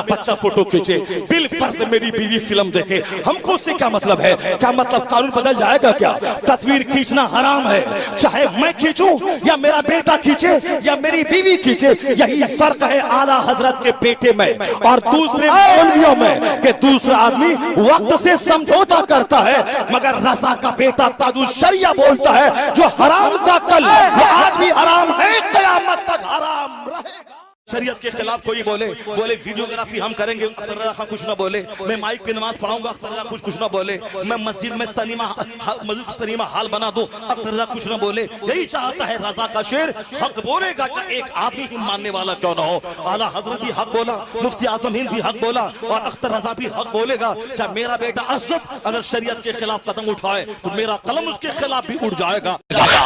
बच्चा फोटो खींचे, बिल फर्ज मेरी बीवी फिल्म देखे, हमको उससे क्या मतलब है? क्या मतलब कानून बदल जाएगा क्या? तस्वीर खींचना हराम है, चाहे मैं खींचूं या मेरा बेटा खींचे या मेरी बीवी खींचे। यही फर्क है आला हजरत के बेटे में और दूसरे मौलवियों में कि दूसरा आदमी वक्त से समझौता करता है, मगर रजा का बेटा ताजुश शरिया बोलता है जो हराम था कल वो आज भी हराम है, कयामत तक हराम रहेगा। शरीयत के खिलाफ कोई बोले वीडियोग्राफी हम करेंगे, अख्तर रजा खां कुछ ना बोले। मैं माइक पे नमाज पढ़ाऊंगा, अख्तर रजा कुछ ना बोले। मैं मस्जिद में सनीमा हाल बना दूं, अख्तर रजा कुछ ना बोले। यही चाहता है रजा का शेर हक बोलेगा, चाहे एक आदमी ही मानने वाला क्यों ना हो। आला हजरत भी हक बोला, मुफ्ती आजम हिंद भी हक बोला और अख्तर रजा भी हक बोलेगा। चाहे मेरा बेटा असद अगर शरीयत के खिलाफ कदम उठाए तो मेरा कलम उसके खिलाफ भी उठ जाएगा।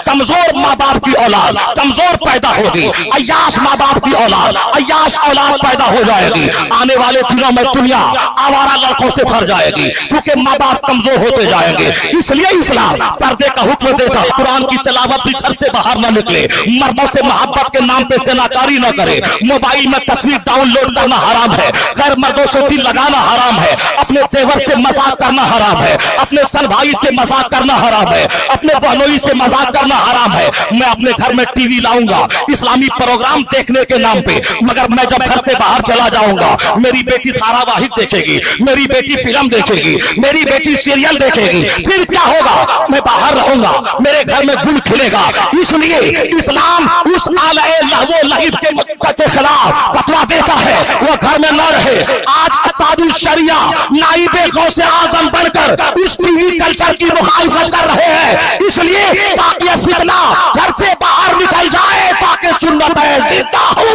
कमजोर माँ बाप की औलाद कमजोर पैदा होगी, अय्याश माँ बाप की औलाद अय्याश औलाद पैदा हो जाएगी। आने वाले दिनों में दुनिया आवारा लड़कों से भर जाएगी क्योंकि माँ बाप कमजोर होते जाएंगे। इसलिए इस्लाम पर्दे का हुक्म देता, कुरान की तिलावत भी घर से बाहर न निकले, मर्दों से मोहब्बत के नाम पे सेनाकारी न करे, मोबाइल में तस्वीर डाउनलोड करना हराम है, गैर मर्दों से दिल लगाना हराम है, अपने तेवर से मजाक करना हराम है, अपने सन भाई से मजाक करना हराम है, अपने बहनोई से मजाक करना हराम है। मैं अपने घर में टीवी लाऊंगा इस्लामी प्रोग्राम देखने के नाम पे, मगर मैं जब घर से बाहर चला जाऊंगा मेरी बेटी धारावाहिक देखेगी, मेरी बेटी फिल्म देखेगी, मेरी बेटी सीरियल देखेगी, फिर क्या होगा? मैं बाहर रहूंगा, मेरे घर में गुल खिलेगा। इसलिए इस्लाम उस आले लहवो लहिब के खिलाफ फतवा देता है वो घर में न रहे। आज ताजुश शरिया नाइबे गौसे आजम बनकर उस टीवी कल्चर की मुखालिफत कर रहे हैं, इसलिए ताकि यह फितना घर से बाहर निकल जाए, ताकि सुन्नत जिंदा हो।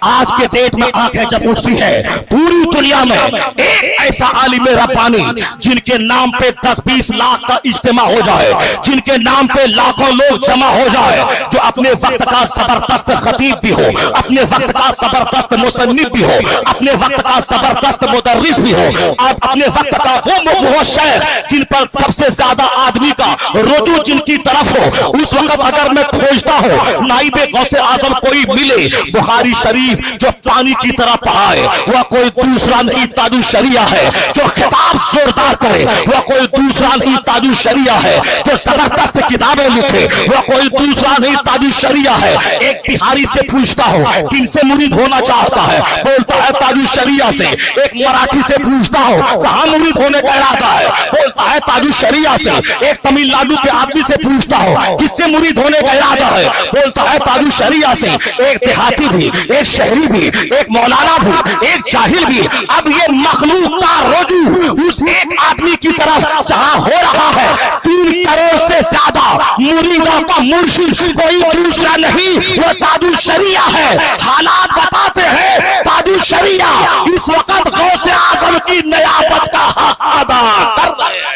आज के डेट में आंखें जब उठती है पूरी दुनिया में एक ऐसा आलिम रब्बानी जिनके नाम पे 10-20 लाख का इज्तिमा हो जाए, जिनके नाम पे लाखों लोग जमा हो जाए, जो अपने वक्त का जबरदस्त खतीब भी हो, अपने वक्त का जबरदस्त मुसन्निफ भी हो, अपने वक्त का जबरदस्त मुदर्रिस भी हो, और अपने वक्त का वो शेख जिन पर सबसे ज्यादा आदमी का रुजू जिनकी तरफ हो, उस वक्त अगर मैं खोजता हूँ नाइबे गौसे आजम कोई मिले बुखारी शरीफ जो पानी की तरह बहाए, वह कोई दूसरा नहीं ताजुश शरिया है। जो किताब जोरदार करे वह कोई दूसरा नहीं ताजुश शरिया है। जो जबरदस्त किताबें लिखे वह कोई दूसरा नहीं ताजुश शरिया है। एक बिहारी से पूछता हूँ किनसे मुरीद होना चाहता है, बोलता है ताजुश शरिया से। एक मराठी से पूछता हूँ कहाँ मुरीद होने का इरादा है, बोलता है ताजुश शरिया से। एक तमिलनाडु के आदमी से पूछता हूँ किससे मुरीद होने का इरादा है, बोलता है ताजुश शरिया से। एक देहाती भी, एक शहरी भी, एक मौलाना भी, एक जाहिल भी, अब ये मखलूक का रुजू उस एक आदमी की तरफ जहां हो रहा है 3 करोड़ से ज्यादा मुरीदों का मुर्शिद कोई दूसरा नहीं वो ताजुश शरिया है। हालात बताते हैं ताजुश शरिया इस वक्त गौसे आजम की नियाबत का हक अदा कर रहे हैं।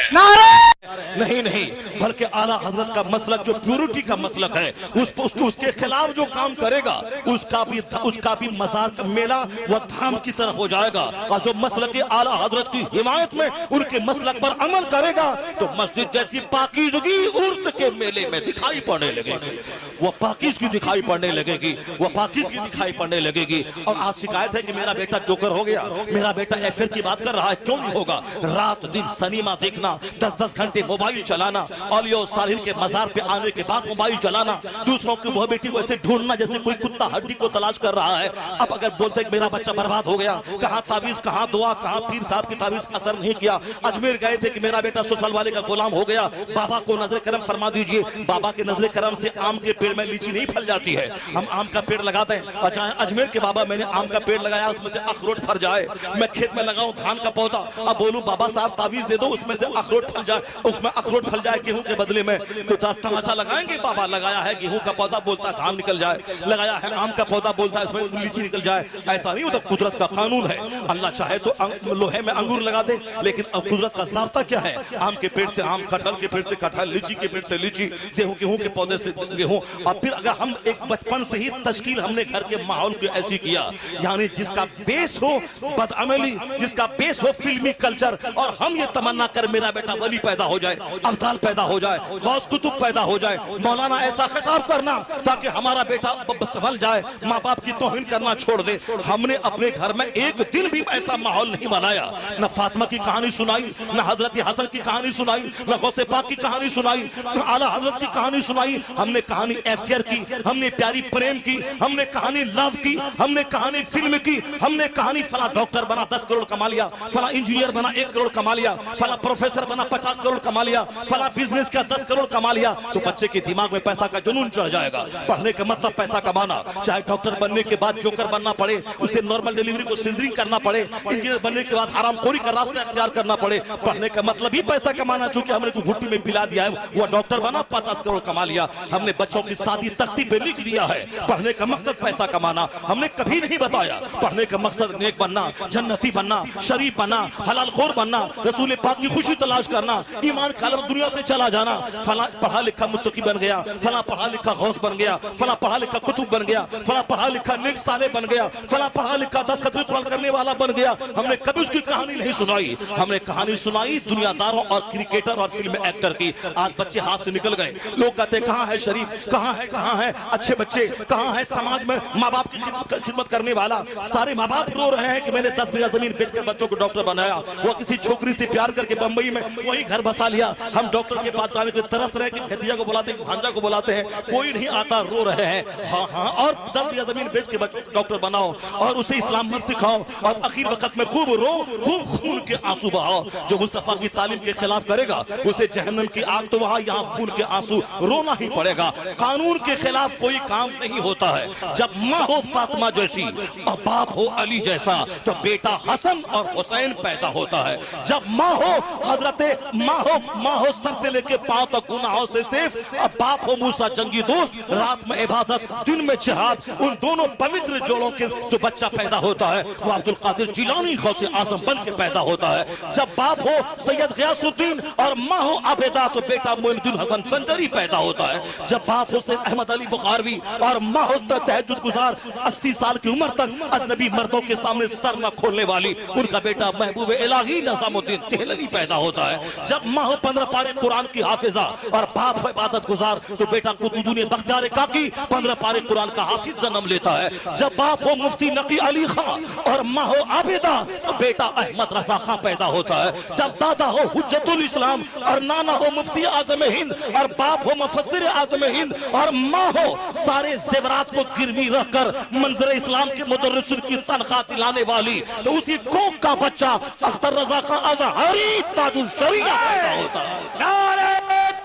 नहीं बल्कि आला हजरत का मसलक जो प्यूरिटी का मसलक है उसके खिलाफ जो काम करेगा उसका भी मजार का मेला वह धाम की तरफ हो जाएगा। और जो मसलक आला हजरत की हिमायत में उनके मसलक पर अमल करेगा तो मस्जिद जैसी पाकीज़गी उर्स के मेले में दिखाई पड़ने लगेगी, वह पाकीज़गी दिखाई पड़ने लगेगी, वह पाकीज़गी दिखाई पड़ने लगेगी। और आज शिकायत है कि मेरा बेटा जोकर हो गया, मेरा बेटा एफआईआर की बात कर रहा है। क्यों नहीं होगा? रात दिन सिनेमा देखना, 10-10 घंटे मोबाइल चलाना, औलिया सालिहीन के मजार पे आने के बाद मोबाइल चलाना, दूसरों की वह बेटी को ऐसे ढूंढना जैसे कोई कुत्ता हड्डी को तलाश कर रहा है। अब अगर बोलते कि मेरा बच्चा बर्बाद हो गया, कहां ताबीज, कहां दुआ, कहां पीर साहब की ताबीज का असर नहीं किया। अजमेर गए थे कि मेरा बेटा ससुराल वाले का गुलाम हो गया, बाबा को नजर करम फरमा दीजिए। बाबा के नजर करम से आम के पेड़ में लीची नहीं फल जाती है, हम आम का पेड़ लगाते हैं। अच्छा अजमेर के बाबा मैंने आम का पेड़ लगाया, उसमें से अखरोट फल जाए। मैं खेत में लगाऊं धान का पौधा, अब बोलूं बाबा साहब ताबीज दे दो उसमें से अखरोट फल जाए, उसमें अखरोट फल जाए गेहूं के बदले बदले में तो तमाशा लगाएंगे। बाबा लगाया है गेहूं का पौधा, बोलता है धान निकल जाए, लगाया है आम का पौधा, बोलता है इसमें लीची निकल जाए। ऐसा नहीं होता, कुदरत का कानून है। अल्लाह चाहे तो लोहे में अंगूर लगा दे, लेकिन अब कुदरत का ज़ाब्ता क्या है? आम के पेड़ से आम, कटहल के पेड़ से कटहल, लीची के पेड़ से लीची, गेहूं के पौधे से गेहूं। और फिर अगर हम एक बचपन से ही तश्कील हमने घर के माहौल को ऐसी किया, यानी जिसका बेस हो बदअमली, जिसका बेस हो फिल्मी कल्चर, और हम ये तमन्ना कर मेरा बेटा वली पैदा हो जाए, अब्दाल पैदा हो जाए, गौस कुतुब पैदा हो जाए, मौलाना ऐसा खिताब करना ताकि हमारा बेटा संभल जाए, माँ बाप की तौहीन करना छोड़ दे। हमने अपने घर में एक दिन भी ऐसा माहौल नहीं बनाया। न फातिमा की कहानी सुनाई, न हजरत हसन की कहानी सुनाई, न गौसे पाक की कहानी सुनाई, न आला हजरत की कहानी सुनाई। हमने कहानी एफियर की, हमने प्यारी प्रेम की, हमने कहानी लव की, हमने कहानी फिल्म की, हमने कहानी फला डॉक्टर बना 10 करोड़ कमा लिया, फला इंजीनियर बना 1 करोड़ कमा लिया, फला प्रोफेसर बना 50 करोड़ कमा लिया, फला बिजनेस का 10 करोड़ कमा लिया। तो बच्चे के दिमाग में पैसा का जुनून चढ़ जाएगा। पढ़ने का मतलब पैसा कमाना, चाहे डॉक्टर बनने के बाद जोकर बनना पड़े, उसे नॉर्मल डिलीवरी को सिजरिंग करना पड़े, इंजीनियर बनने के बाद हरामखोरी का रास्ता अख्तियार करना पड़े। पढ़ने का मतलब ही पैसा कमाना, चूंकि हमने को घुट्टी में पिला दिया है, वो डॉक्टर बना 50 करोड़ कमा लिया। हमने बच्चों की शादी तख्ती पे लिख दिया है, पढ़ने का मकसद पैसा कमाना। हमने कभी नहीं बताया पढ़ने का मकसद नेक बनना, जन्नती बनना, शरीफ बनना, हलाल खोर बनना, रसूल पाक की खुशी तलाश करना, ईमान कालम दुनिया से चला जाना। फला पढ़ा लिखा मुत्तकी बन गया, फला पढ़ा लिखा गौस बन गया, फला पढ़ा लिखा कुतुब बन गया, फला पढ़ा लिखा नेक साले बन गया, फला पढ़ा लिखा 10 खतरे कुरान करने वाला बन गया। हमने कभी उसकी कहानी नहीं सुनाई। हमने कहानी सुनाई दुनियादारों और क्रिकेटर और फिल्म एक्टर की। आज बच्चे हाथ से निकल गए। लोग कहते कहाँ है शरीफ, कहाँ है अच्छे बच्चे, कहाँ है समाज में माँ बाप की खिदमत करने वाला। सारे माँ बाप रो रहे हैं कि मैंने 10 बीघा जमीन बेचकर बच्चों को डॉक्टर बनाया, वो किसी छोकरी से प्यार करके बंबई में वही घर बसा लिया। हम डॉक्टर के पास जाने के तरस रहे कि भतीजा को बुलाते हैं, भांजा को बुलाते हैं, कोई नहीं आता, रो रहे हैं। हाँ, और 10 बीघा जमीन बेच के बच्चों को डॉक्टर बनाओ और उसे इस्लाम मत सिखाओ, और आखिर वक्त में खूब रो, खूब खून के आंसू बहाओ। जो मुस्तफा की तालीम के खिलाफ करेगा उसे जहन्नम की आग, तो वहां यहाँ खून के आंसू रोना ही पड़ेगा। कानून के खिलाफ कोई काम नहीं होता है। जब माँ हो फातिमा जैसी और बाप हो अली जैसा, तो बेटा हसन और हुसैन पैदा होता है। जब माँ हो हजरत माँ हो सर से लेके पांव तक गुनाहों से सेफ, और बाप हो मूसा जंगी दोस्त, रात में इबादत दिन में जिहाद, उन दोनों पवित्र जोड़ों के जो बच्चा पैदा होता है वो अब्दुल कादिर जिलानी गौसे आजम बन के पैदा होता है। जब बाप हो सैयद गयासुद्दीन और माँ हो आबेदा, तो बेटा मोइनुद्दीन हसन संजरी पैदा होता है। जब बाप हो सैयद अहमद अली बुखारवी और माँ हो तहज्जुद गुजार 80 साल की उम्र तक अजनबी मर्दों के सामने सर न खोलने वाली, उनका बेटा महबूब इलाही निजामुद्दीन देहलवी पैदा होता है। जब माँ हो 15 पारे कुरान की हाफिजा और बाप हो इबादत गुजार, तो बेटा कुतुबुद्दीन बख्तियार काकी 15 पारे कुरान का हाफिज जन्म लेता है। जब बाप हो मुफ्ती नकी अली खां और माँ हो आबिदा, तो बेटा अहमद रजा खां पैदा होता है। जब दादा हो हुज्जतुल इस्लाम और नाना हो मुफ्ती आजम हिंद और बाप हो मुफस्सिर आजम हिंद और माँ हो सारे जेवरात को गिरवी रखकर मंजर इस्लाम के मुदर्रिसिन की तनख्वाह दिलाने वाली, तो उसी कोक का बच्चा अख्तर रजा का अज़हरी ताजुल शरीया पैदा होता है। नारे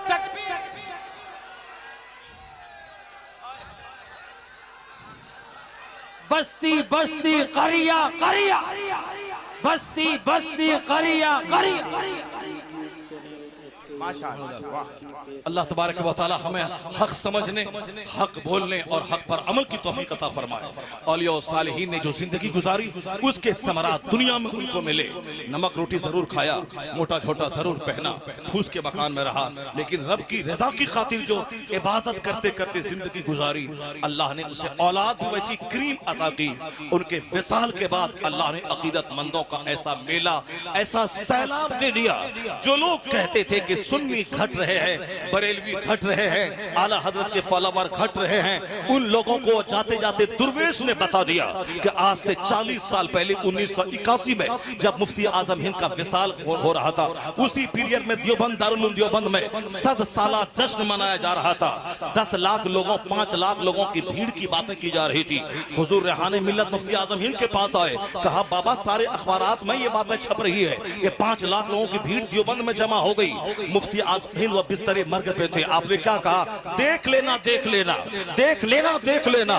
तकबीर। बस्ती बस्ती करिया करिया, बस्ती बस्ती करिया करिया। अल्लाह तबारक व तआला हमें हक समझने, हक बोलने और हक पर अमल की तौफीक अता फरमाए। औलिया और सालिहीन ने जो जिंदगी गुजारी उसके समरात दुनिया में उनको मिले। नमक रोटी जरूर खाया, मोटा छोटा जरूर पहना, फूस के मकान में रहा, लेकिन रब की रजा की खातिर जो इबादत करते करते जिंदगी गुजारी, अल्लाह ने उसे औलाद भी वैसी करीम अता की। उनके विसाल के बाद अल्लाह ने अकीदतमंदों का ऐसा मेला, ऐसा सैलाब दे दिया। जो लोग कहते थे कि सुन्नी घट रहे हैं, बरेलवी घट रहे हैं, आला हजरत के फॉलोवर घट रहे हैं, उन लोगों को जाते जाते दुर्वेश ने बता दिया कि आज से 40 साल पहले 1981 में जब मुफ्ती आजम हिंद का विसाल हो रहा था, उसी पीरियड में देवबंद दारुल उलूम देवबंद में 100 साला जश्न मनाया जा रहा था। 10 लाख लोगों, 5 लाख लोगों की भीड़ की बातें की जा रही थी। हुजूर रेहाने मिल्लत मुफ्ती आजम हिंद के पास आए, कहा बाबा सारे अखबारात में ये बातें छप रही है, ये 5 लाख लोगों की भीड़ देवबंद में जमा हो गई। मुफ्ती आजम हिंद वो बिस्तरे मर्ग पे थे, आपने क्या कहा? देख लेना देख लेना देख लेना देख लेना।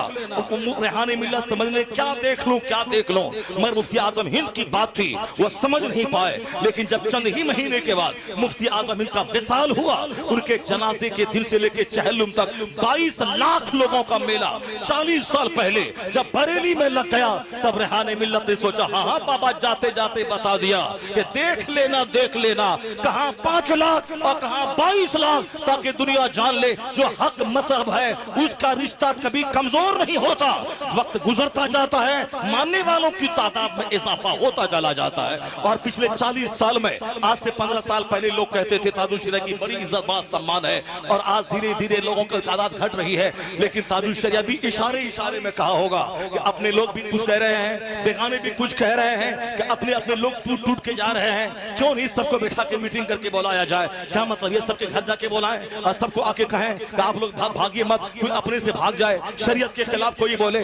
रेहाने मिल्लत समझने क्या देख लूं क्या देख लूं, मगर मुफ्ती आजम हिंद की बात थी वो समझ नहीं पाए। लेकिन जब चंद ही महीने के बाद मुफ्ती आजम हिंद का विसाल हुआ, उनके जनाजे के दिन से लेकर चहलुम तक 22 लाख लोगों का मेला 40 साल पहले जब बरेली में लग गया, तब रेहाने मिल्लत ने सोचा हाँ हाँ बाबा जाते जाते बता दिया कि देख लेना कहां 5 लाख और कहां 22 लाख, ताकि दुनिया जान ले जो हक मजहब है उसका रिश्ता कभी कमजोर नहीं होता। वक्त गुजरता जाता है, मानने वालों की तादाद में इजाफा होता चला जाता है। और पिछले 40 साल में, आज से 15 साल पहले लोग कहते थे ताजुल शरिया की बड़ी इज्जत बात सम्मान है, और आज धीरे धीरे लोगों की तादाद घट रही है। लेकिन ताजुल शरिया भी इशारे में कहा होगा कि अपने लोग भी कुछ कह रहे हैं, बेगाने भी कुछ कह रहे हैं कि अपने अपने लोग टूट के जा रहे हैं, क्यों नहीं सबको बिठा के मीटिंग करके बुलाया जाए? क्या मतलब ये सबके घर जाके बुलाएं और सबको आके कहें कि आप लोग भागिए मत, कोई अपने से भाग जाए, शरीयत के खिलाफ कोई बोले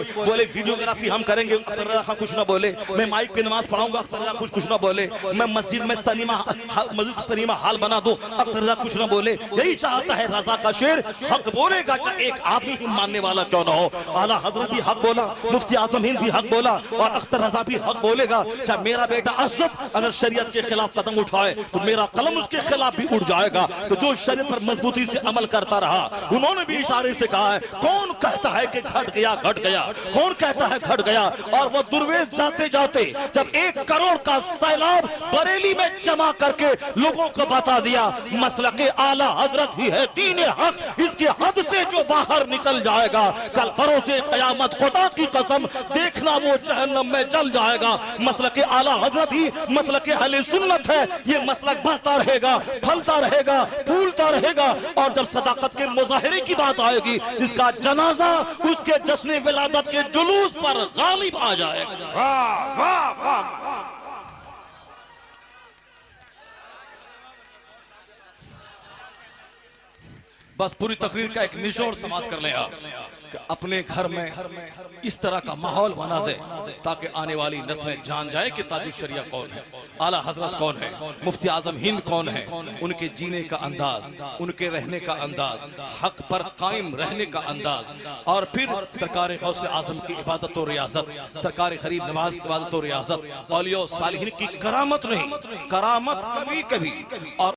वीडियोग्राफी हम करेंगे, अख्तर रजा खां कुछ ना बोले, मैं माइक पे नमाज पढ़ाऊंगा, अख्तर रजा कुछ ना बोले, मैं मस्जिद में सनीमा हाल बना दूं, अख्तर रजा कुछ ना बोले। यही चाहता है रजा का शेर, हक बोलेगा चाहे एक आदमी ही मानने वाला क्यों ना हो। आला हजरत भी हक बोला, मुफ्ती आजम हिंद भी हक बोला, और अख्तर रजा भी हक बोलेगा। चाहे मेरा बेटा असद अगर शरीयत के खिलाफ कदम उठाए तो मेरा कलम उसके खिलाफ भी उठ जाएगा। तो जो शरीयत पर मजबूती से अमल करता रहा, उन्होंने भी इशारे से कहा है कौन कहता है कि घट गया, कौन कहता है घट गया। और वो दुर्वेश जाते जाते जब 1 करोड़ का सैलाब बरेली में जमा करके लोगों को बता दिया मसलके आला हजरत ही है दीन हक, इसके हद से जो बाहर निकल जाएगा कल भरोसे कयामत खुदा की कसम देखना वो जहन्नम में जल जाएगा। मसलके आला हजरत ही मसलके अहले सुन्नत है, ये मसलक बढ़ता रहेगा, फलता रहेगा, फूलता रहेगा। और जब सदाकत के मुजाहिरे की बात आएगी, इसका जनाजा उसके जश्न विलादत के जुलूस पर गालिब आ जाएगा। वाह वाह वाह। बस पूरी तकरीर का एक निचोड़ समाप्त कर लें आप, अपने घर में इस तरह का माहौल बना दे ताकि आने वाली नस्लें जान जाए कि ताजुल शरिया कौन है, आला हजरत कौन है, मुफ्ती आजम हिंद कौन है, उनके जीने का अंदाज, उनके रहने का अंदाज, हक पर कायम रहने का अंदाज। और फिर सरकार गौसे आजम की इबादत और रियासत, सरकार गरीब नवाज की इबादत और रियासत, औलिया सालिहीन की करामत नहीं, करामत कभी कभी। और